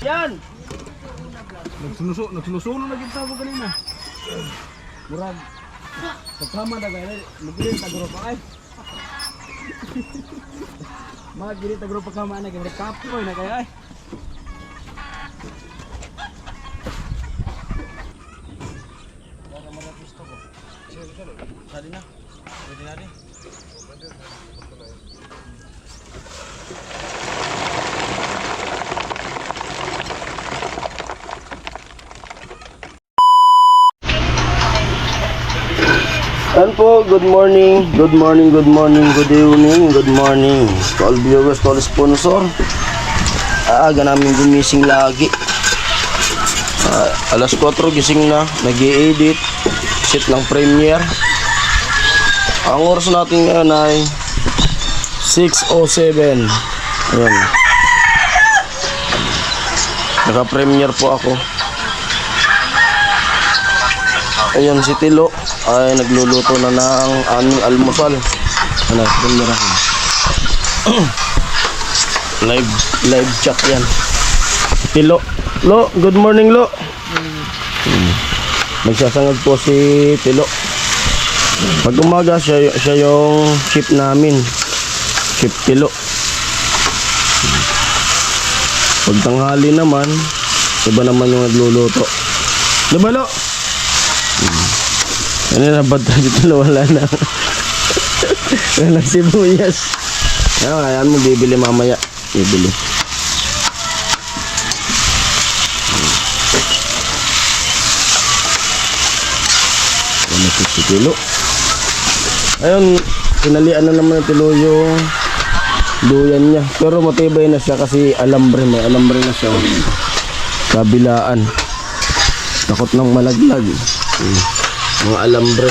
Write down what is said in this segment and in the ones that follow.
Yan! Nagsunusuno na kita mo kanina. Murag. Pagkama na gaya, magiging taguro pa ay. Magiging taguro pagkama na gaya, kapoy na kaya ay. Sali na. Pwede na rin. Ayan po, good morning, good morning, good morning, good evening, good morning to all viewers, to all sponsor. Aga namin gumising lagi. Alas 4 gising na, nag-i-edit, sit ng premiere. Ang oras natin ngayon ay 6:07. Ayan. Naka-premiere po ako. Ayan si Tilo ay nagluluto na ng aming almusal. Ano, premiere ako. live chat yan. Tilo. Lo, good morning Lo. Magsasangag po si Tilo. Pag umaga siya yung chip namin. Chip Tilo. Pag tanghali naman, iba naman yung nagluluto. Diba Lo? Ano na ba dito na wala na? Walang sibuyas. Ayan mo, bibili mamaya. Bibili. Ano si Tilo? Ayun, sinalian na naman ng Tilo yung duyan niya. Pero matibay na siya kasi alambre. May alambre na siya. Kabilaan. Takot ng malaglag. Mga alambre.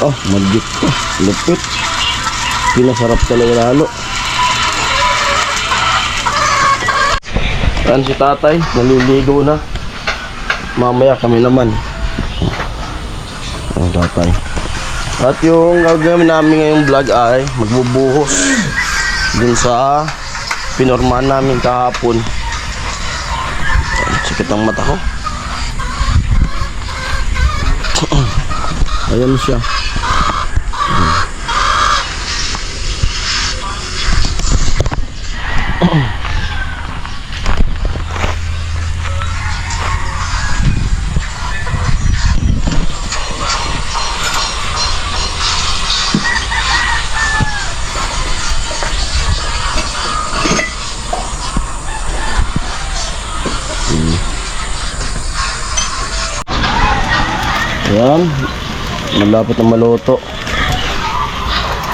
Oh, magic pa. Lupit. Pinasarap talaga lalo. Yan si tatay, naliligo na. Mamaya kami naman. Ang tatay. At yung gagawin namin ngayong vlog ay magbubuhos dun sa pinormahan namin kahapon. Sakit ang mata ko. Ayan siya. Ayan, malapit na maluto.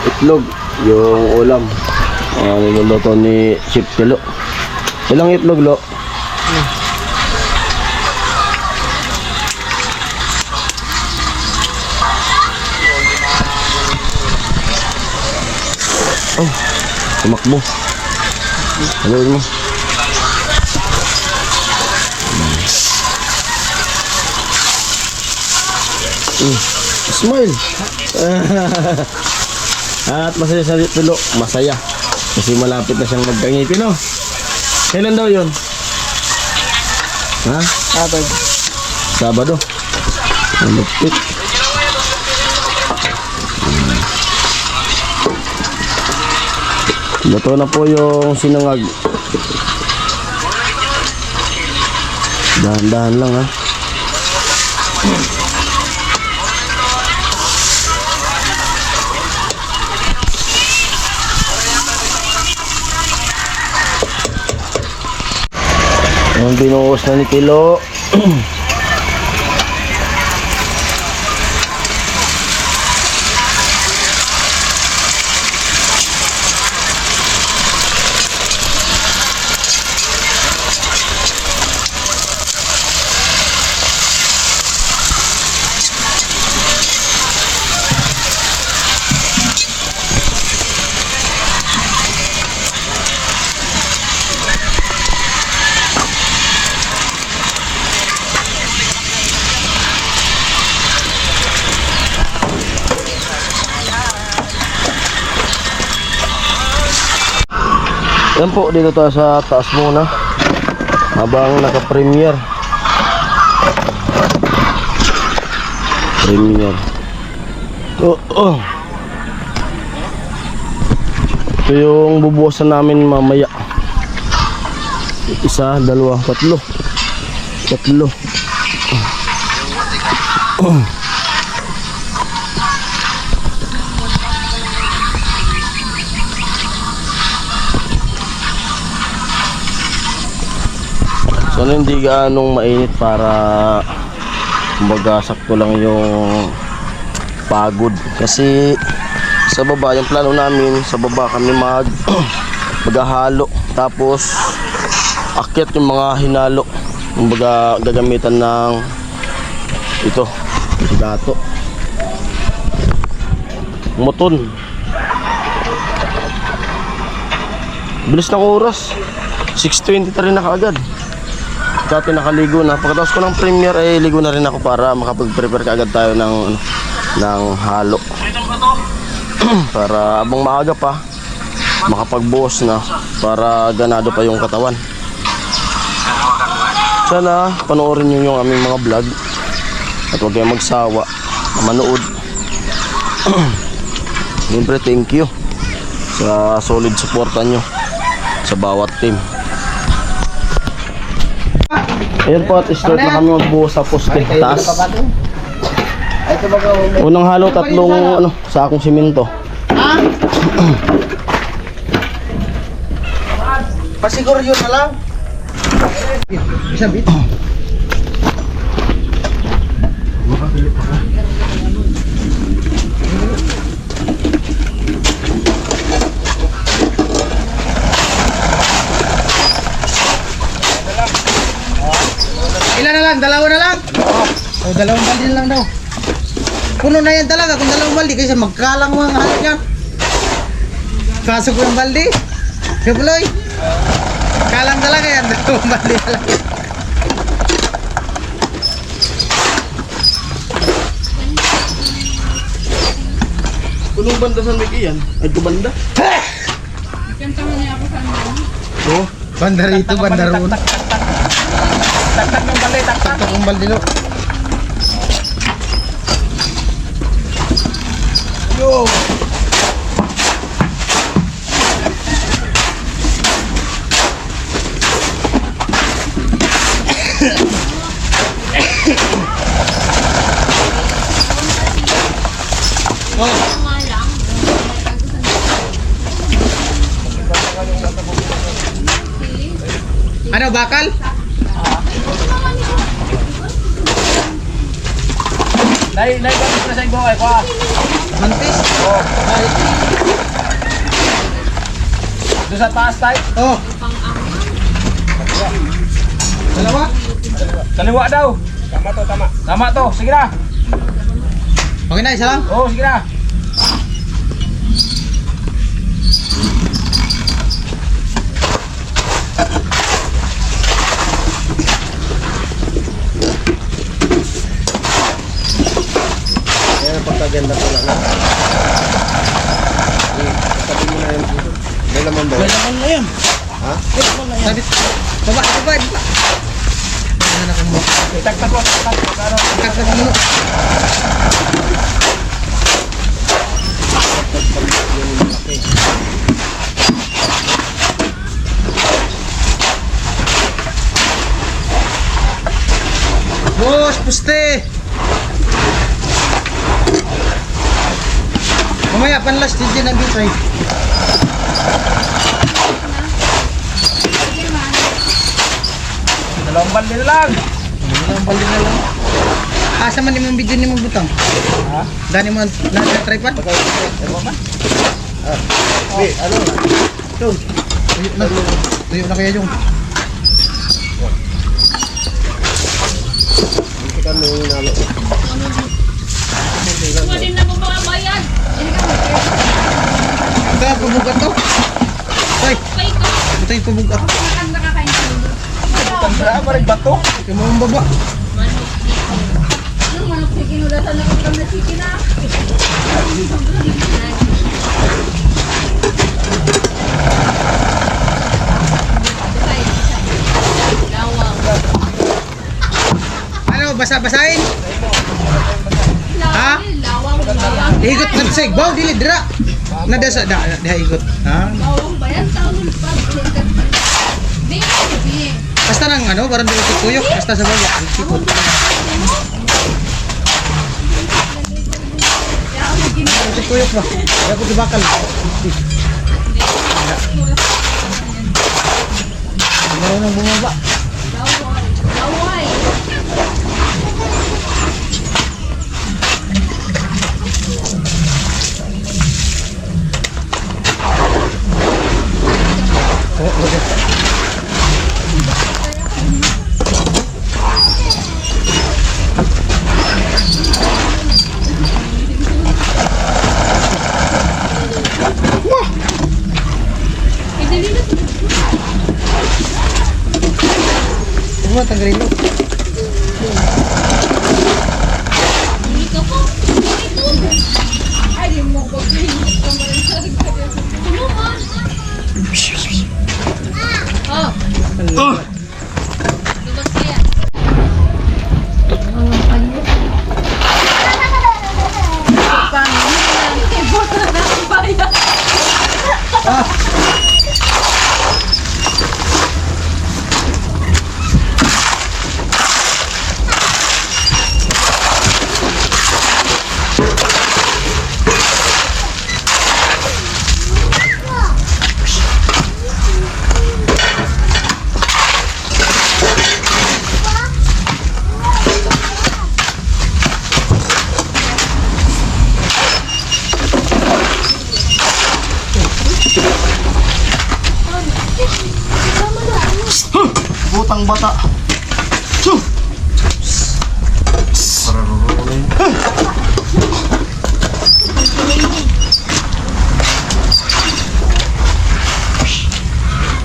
Itlog, yung ulam. Niluluto ni Chip Tilo. Ilang itlog, Lo? Oh, tumakbo. Haluin mo. Smile. At masaya sa Tilo. Masaya. Kasi malapit na siyang magkangipin, no? Kailan daw yun? Ha? Sabado. Sabado. Ang lupit. Luto na po yung sinangag. Dahan-dahan lang, ha? Ang binuhos na ni Tilo. Yan po, dito tayo sa taas muna habang naka-premiere. Ito yung bubuhasan namin mamaya. Isa, dalawa, tatlo. Sana hindi gaanong mainit para kumbaga sakto lang yung pagod. Kasi sa baba, yung plano namin, sa baba kami maghahalo. Tapos akyat yung mga hinalo. Kumbaga gagamitan ng ito, dato. Moton. Bilis ng oras. 6:23 na kaagad. Dati nakaligo na. Pagkatapos ko ng premiere ay ligo na rin ako para makapag-prepare kaagad tayo ng halo. Para abang maaga pa makapagbuhos na para ganado pa yung katawan. Sana panoorin niyo yung aming mga vlog at huwag kayong magsawa na manood. Siyempre thank you sa solid suporta nyo sa bawat team. Ayan po, at start na kami magbuhos sa poste taas. Unang halo, tatlong sakong simento. Pasiguro yun na lang. Isabit. Ilan na lang? Dalawa na lang? O, dalawang balde na lang daw. Puno na yan talaga kung dalawang balde kasi magkalang mga halo yan. Kaso ko yung balde. Kapuloy. Kalang talaga yan. Dalawang balde na lang. Punong banda sa Miki yan? Ay, kubanda? Kanta mo niya ako sa ano? Oh, banda rito, banda roon. Tak-tak ng balay, tak-tak. Taktak yung balde no. Yo! Ano, bakal? Nay bagus na sa ibo ay kwa. Mantis? Oh. Doon sa taas tayo. Oh. Dalawa? Kaliwa daw. Tama to, tama. Tama to. Sige na. Okay na, isa lang? Oh, sige na. Pagkaganda pala na. Sabi mo na yun dito. May laman ba? May laman na yan. Ha? Sabit. Baba. Ano na kamo? Tak-tak ko. Taktak mo. Bos, puste. Mamaya panlas din dyan ang bitray. Dalawang balde na lang. Ang balik na lang. Asa man yung video ni mong butang? Ha? Dani mo na tripod? Ano? Tuyo na kaya yung. Hindi kami hinalo. Huwag din na bumabayad. Ito yung pabugat to. Hoy, Kay ko. ito yung pabugat. Maganda ka kayo sa mundo. Tandra pa rin bato. Ito mo ang baba. Manok. Anong manok sa kinulasan na kami na chicken na? basa-basahin. Ha? Lawang. Igot na sa igbaw, dili dira. Nada sa diha igot. Ha? Lawang ba yan? Taon pa. Bing. Basta nang ano, parang dili kuyok, basta sa baba. Sikot. Kuyok ba? Kaya ko gibakal. Marunong bumaba. Laway. Semua tanggalin mo. Dito ko. Dito. Ay, di mo ko. Tulungan. Oh. Lubas kaya. Paano? Ibot na ng bayan. Butang bata.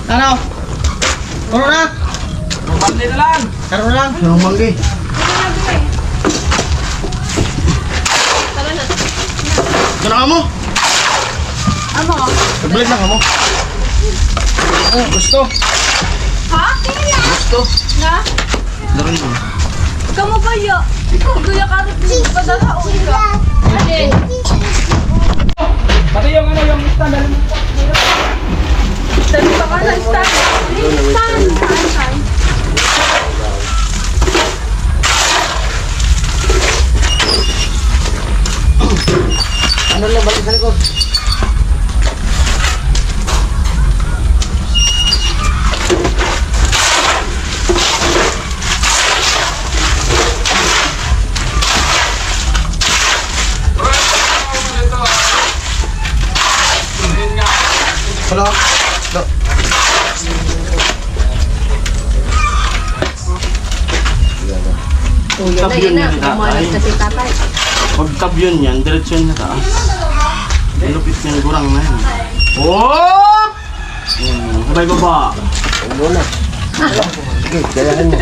Ano? Puro na? Bandi na lang. Karoon lang? Anong manggi? Ganaan mo? Amo. Nag-blade lang mo. Oh, gusto. Ha? Kaya? Gusto. Na? Daran mo. Kamu ba ya? Ikaw gaya ka rin pa sa taon ka. Alin? Pati yung ano, yung stand, alam mo. Sabi pa ka na stand. Saan? Ano lang balik sa likod? Hello? Hello? Pagtabyon yan tatay. tatay. Pagtabyon yan, diretsyon na taas. Malupit yung gurang na yan. Oh! Sabay baba. Muna. Sige, gayahin mo.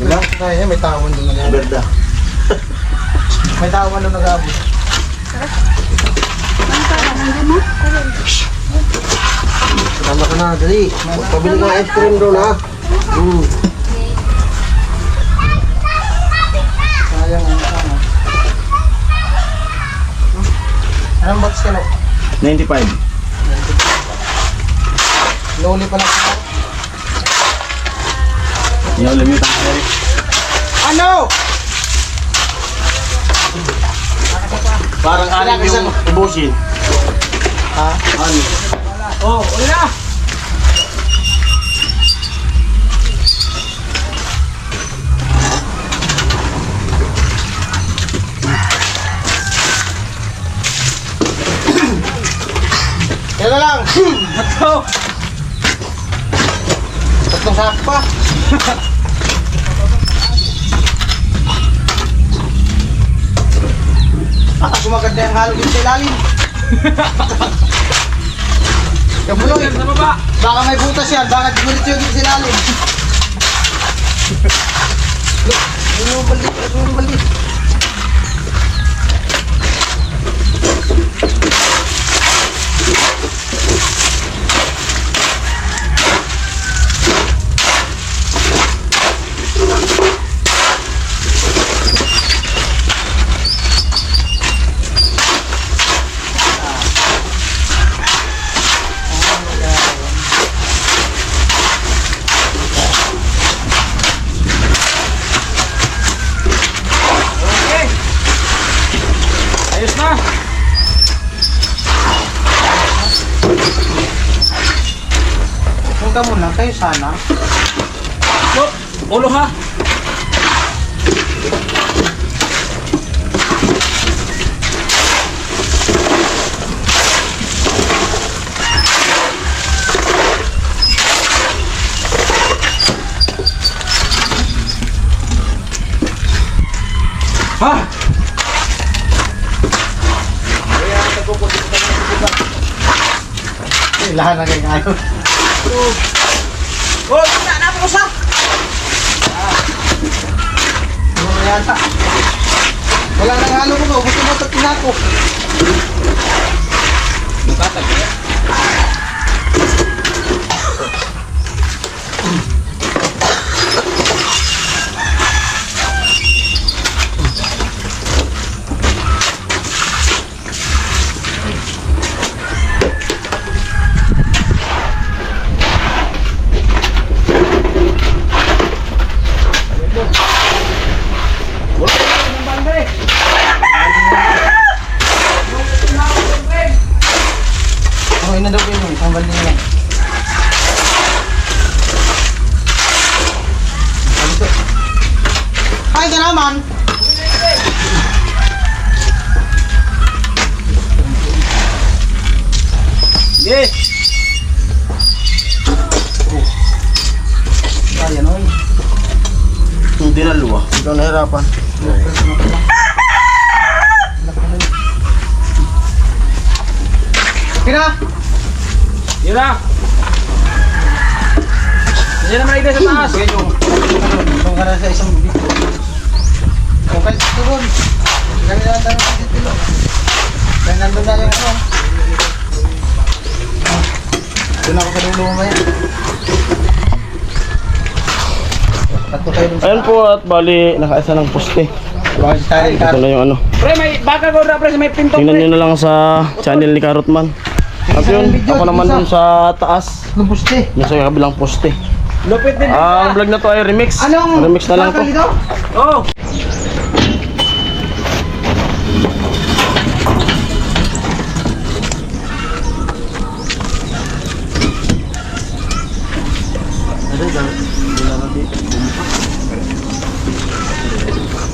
Wala, kaya may tawon doon nag-abot. Berda. May tawon doon nag-abot. Tama ka na, dali. Pabili ka ice cream doon ha. Sayang ang sama. Anong box ka no? 95. Loli pala. Yung limitan ko. Ano? Parang anim yung ubusin. Ha? Ano? Oh, uli na. Kailan lang? Let's go. Tatlong sak pa. Sumagad na yung halo dito sa ilalim. Kabuloy. Sa baba. Baka may butas yan. Baka gulit yung dito sa ilalim. Look, yun yung baldi. Yun yung baldi. ka muna, kayo sana. Look, ulo ha. Ha? Lahat na kayo ngayon. Oh, na mo sa. Ano yata? Wala nang halo ko, gusto mo sa tinako. Bukatag ya. Okay na daw kayo, isang balde na lang. Ay, ka naman! Yes. Kaya no, Hindi na luwa. Ikaw nahirapan. Kira! Ira. Diyan naman ito sa taas. Sige yung, doon ka na sa isang video. Okay, ito doon. Kaya na lang sa dito. Kaya nandun na yung ano. Doon ako sa dulo mamaya. Tatlo kayo dun sa Ayan po at bali nakaisa ng poste. Bakit tayo Ito na yung ano. Pre, may baka ko na pre, may pinto Tingnan pre. nyo na lang sa channel ni Karotman. At yun, ako naman dun sa taas. ng puste. Dun sa kabilang poste. Lupit din. Ang vlog na to ay remix. Anong Remix na lang to. bakal dito? Oh.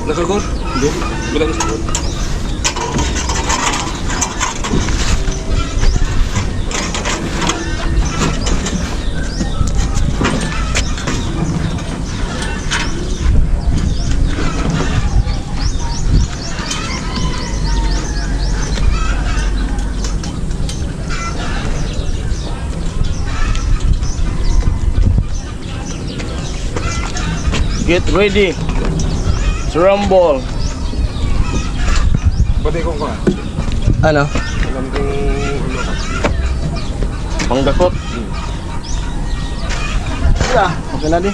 Nasugod? Hindi. Bilang isugod. Get ready to rumble. Pwede ko ka. Ano? Alam kong ulo ka. Panggakot. Yeah, okay na di.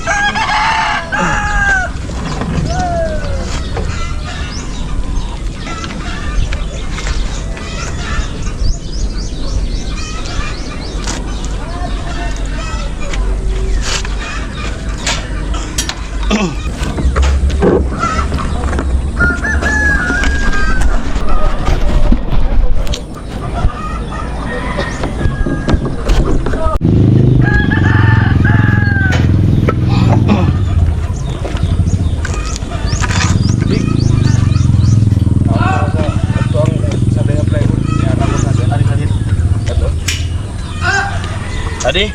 Adi?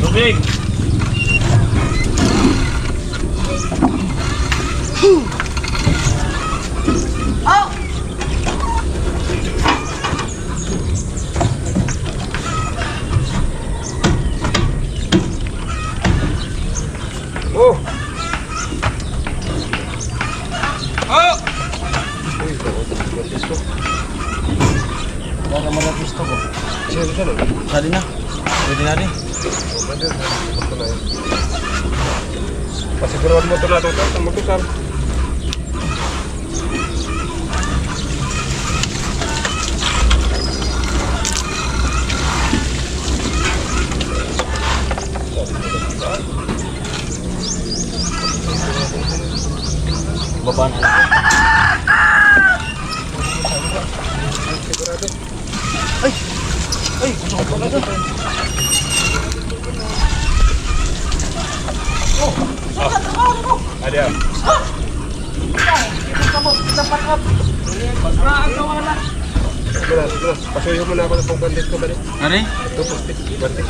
Tubig! Oh. Oh. Baka malapis to ko. Sige, sige. Sali na. Pwede na rin. Pasiguruan mo ito natin. Ito mo ito, Sam. Baba na lang. Pasuyo mo na ako ng bandit ko ba rin? Ari? Ito, bandit.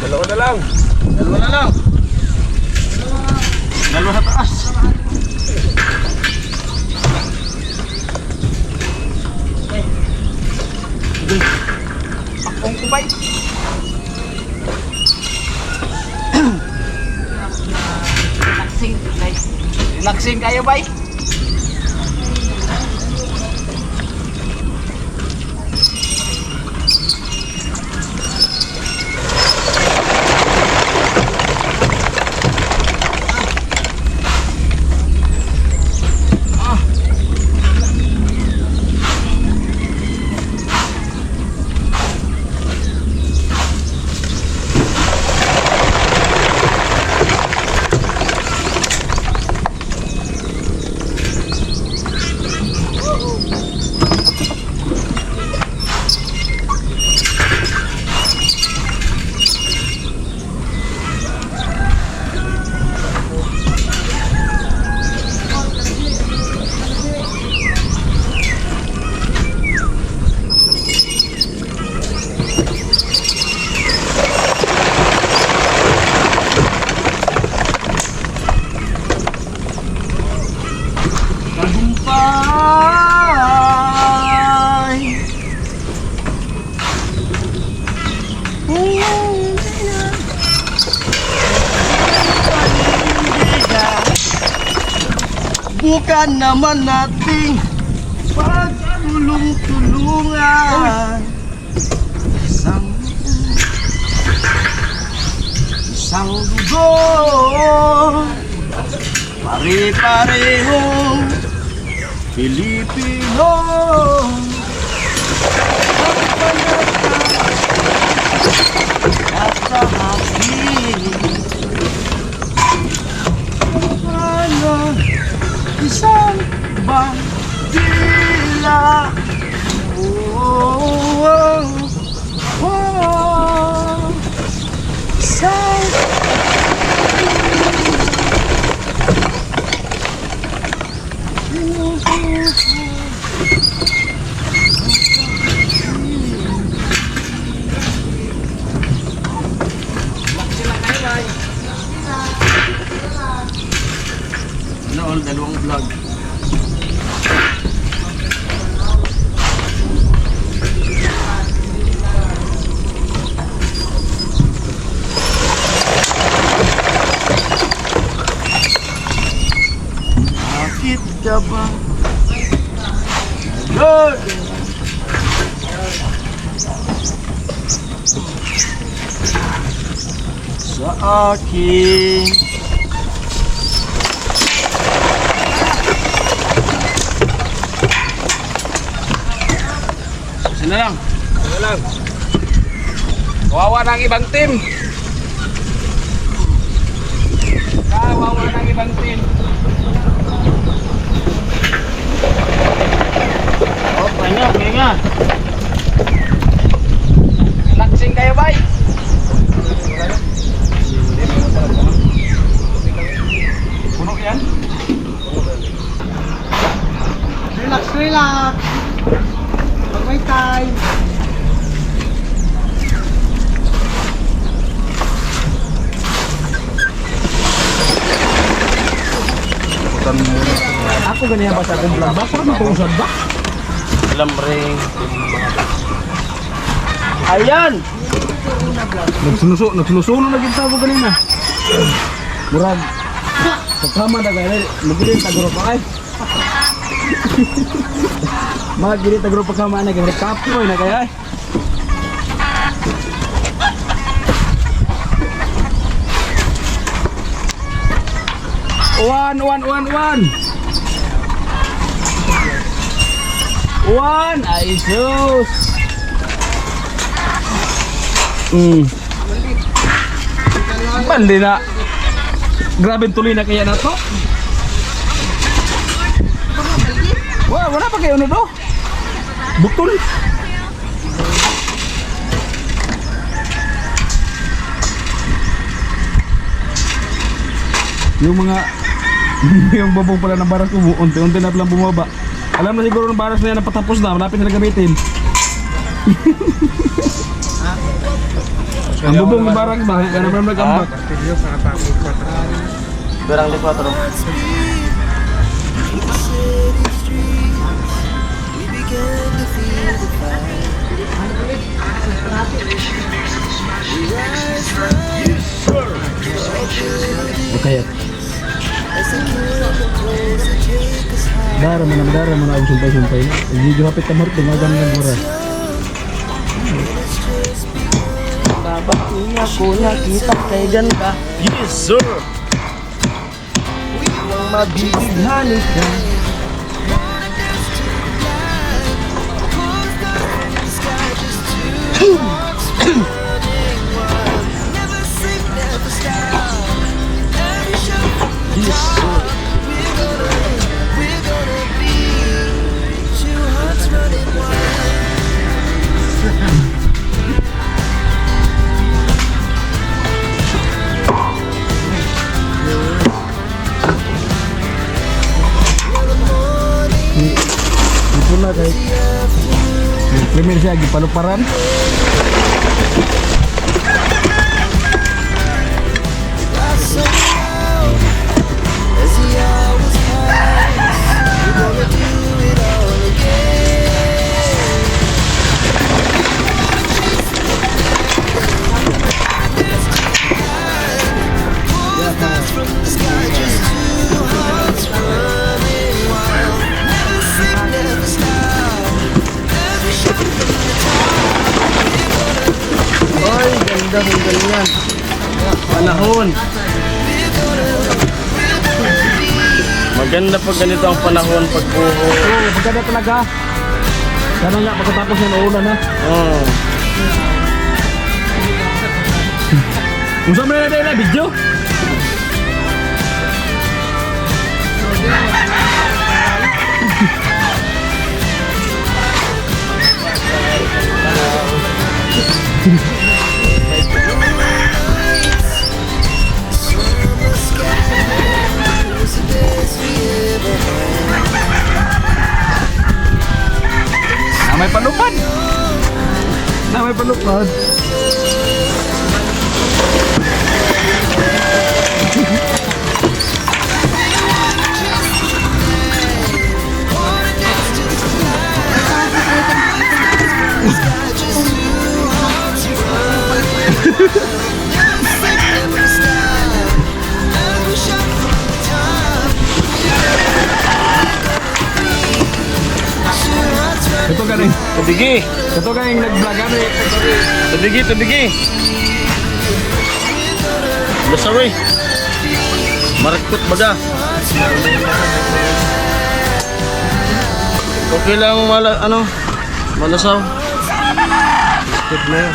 Dalawa na lang. Dalawa na lang. Dalawa sa taas. Akong kubay. Relaxing kayo, bay. Bukan naman nating pagtulong-tulungan, isang dugo, pare-parehong Pilipino. Nasa hangin. Ano, isang bandila. Oh, oh, oh. Isang ano, dalawang vlog. Bakit ka ba? Good! Sa akin. Sino lang? Sino lang? Kawawa ng ibang team. Kawawa ng ibang team. Oh, pahinga. Laksing kayo, bay. Puno yan? Relax, relax. Pag may time. Ako ganyan ba sa akong vlog ba? Parang matuusad ba? Lamring. Ayan! Nagsunusuno na kita ako ganina. Murag. Pagkama na gaya, magiging taguro pa kay. Magiging taguro pa kama na gaya, kapoy na gaya. One. One, ay sus. Bali na. Grabe tuloy na kaya na to. Wala pa kayo ano to? Butol. Yung mga yung babong pala ng baras ko, unti-unti na lang bumaba. Alam na siguro ng baras na yan na patapos na, malapit na gamitin. Ang bubong ng baras ba, kaya naman nag-ambak. Berang di 4. Okay. Dara mo na ako sumpay-sumpay na. Hindi hapit ka marito, magang ng oras. Babak niya ko nakita kay ganda. Yes, sir! Nang mabibighani ka. Yes, sir! Ito na kahit premier siya, gipaluparan. Ay, ganda ng ganyan. Panahon. Maganda pag ganito ang panahon pagbuho. Oo, maganda talaga. Sana nga, pagkatapos yan, uulan ha. Oh. Kung saan mo na video? Na may palupad. Na may palupad. Ito galing. Tubigi. Ito galing nag-vlog ano eh. Tubigi, tubigi. Basawi. Marakot baga. Okay lang malasaw. Good na yun.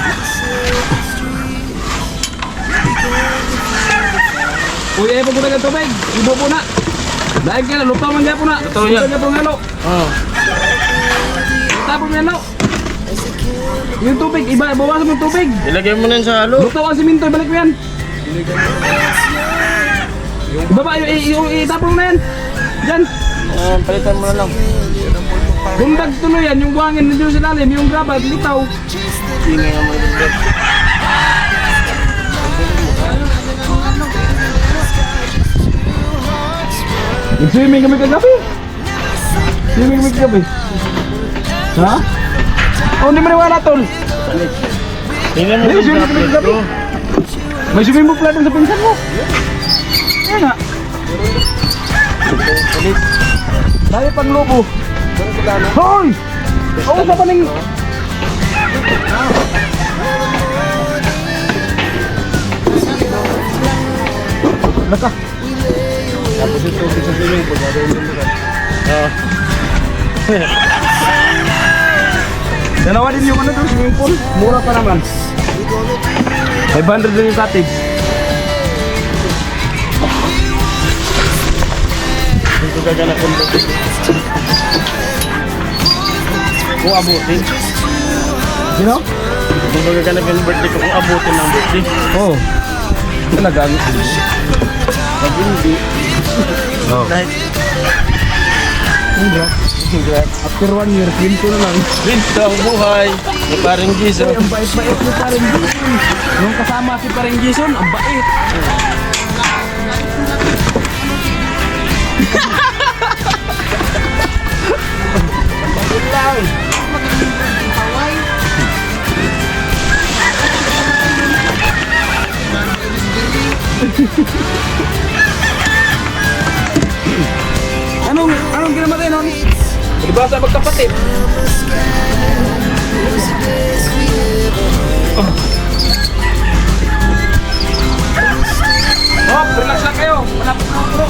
Uy, po na ng tubig. Ibo po na. Dahil ka na, lupa man niya po na. Lupa yan. Lupa pong halo. Oh. Tapos may halo. Yung tubig, bawasan mo yung tubig. Ilagay mo na yun sa halo. Luto ang siminto, ibalik mo yan. Ibaba, itapon mo na yan. Diyan. Palitan mo na lang. Bundag tuloy yan, yung buhangin nandiyo sa lalim, yung graba, litaw. Tingnan nga mo na. Nag-swimming kami kagabi. Swimming kami kagabi. Ha? Oh, hindi mo niwala, tol. Tingnan mo Hindi, yung swimming kami jacket kagabi. ko. May swimming pool pala dun sa pinsan mo. Kaya nga. Tayo pang lobo. Hoy! Oo, sa paning... Laka. Tapos yung tubig sa swimming pool. Ah. Dalawa din yung ano doon, swimming pool. Mura pa naman. 500 din yung cottage. Ito gaganap kong birthday. Kung abutin. Sino? Ito gaganap yung birthday ko kung abutin ng birthday. Oo. Oh. Talaga. Pag hindi. Oo. Dahil. Congrats. After 1 year, pinto na lang. Rinto ang buhay. Ni paring Giso. Ang bait-bait ni Pareng Jason. Nung kasama si Pareng Jason, ang bait. Anong ginawa tayo nun? Diba sa magkapatid? Oh, relax lang kayo. Malapit na ako.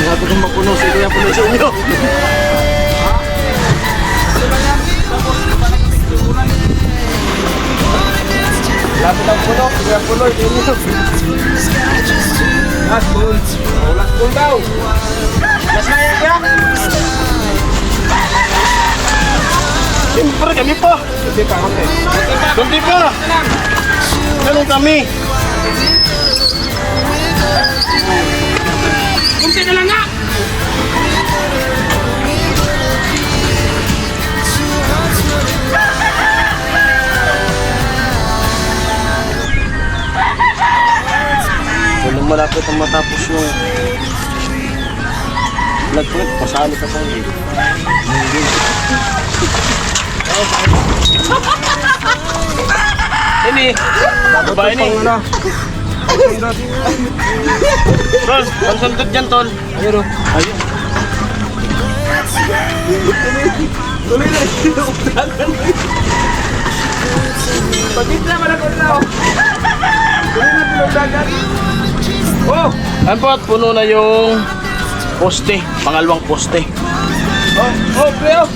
Malapit kong mapuno. Sige yung puno sa inyo. Lapit ang puno. Sige ang puno. Ito yung last pull. Last pull daw. Last na yan kaya? Siyempre kami pa. Hindi pa, okay. Kunti pa. Ganun kami. Kunti na lang nga! Kung malapit ang matapos yung nagpulit, pasali ka sa hindi. Ini, ba ini? Tol, ang sundot dyan, Tol. Ayun o. Ayun. Tuloy na. Pag-itla mo na ko na o. Tuloy na tulog dagat. Oh! Ayan po at puno na yung poste, pangalawang poste. Pre, oh!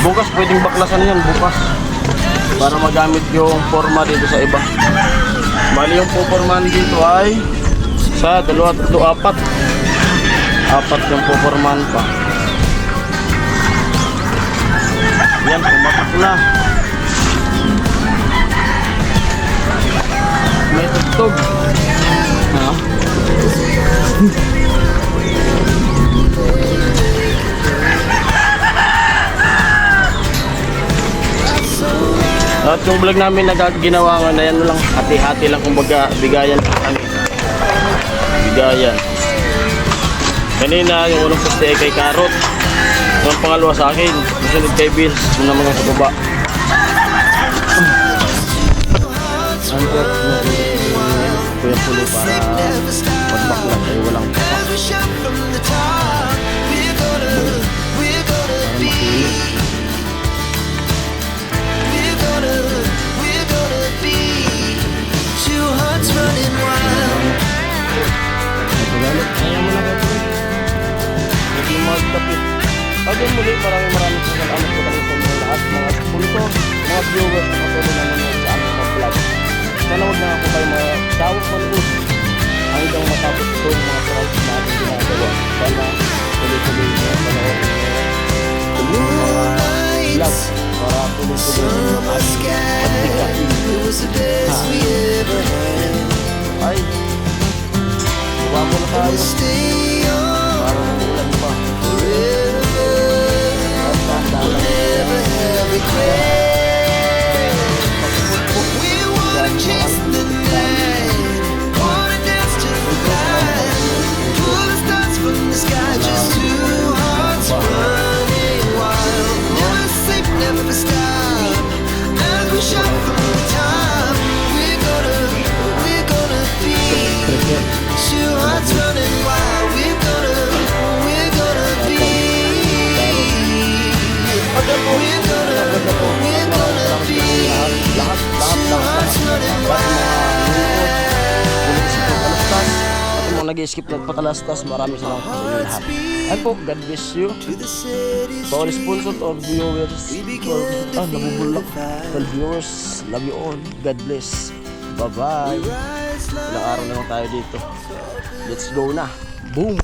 Bukas pwedeng baklasan yan, bukas. Para magamit yung forma dito sa iba. Bali yung pupormahan dito ay sa 2, 3, 4. 4 yung pupormahan pa. Yan, pumatak na. May tugtog. Ha? At yung vlog namin na ginawa nga na yan lang, hati-hati lang kumbaga, bigayan kami. Bigayan. Kanina yung unang poste ay kay Karot. Yung pangalawa sa akin, susunod kay Bills, yung naman sa baba. Kuya Pulo para pagbaklas ay walang papak. Pagin muli, maraming salamat po kami sa inyo lahat, mga sponsor, mga viewers na patuloy na nanonood sa aming mga vlog. Sana huwag na ako kayo magdawag manood hanggang matapos itong mga project na ating ginagawa. Sana tuloy-tuloy na manood ng mga vlog para tuloy-tuloy na ating pagtikain. Ay, buwa mo na tayo. Parang ulan pa. Nag-skip nagpatalastas, maraming salamat sa inyo lahat. Ay po, God bless you. To all sponsors or viewers, nabubulak. All viewers, love you all. God bless. Bye-bye. Ilang araw na lang tayo dito. Let's go na. Boom!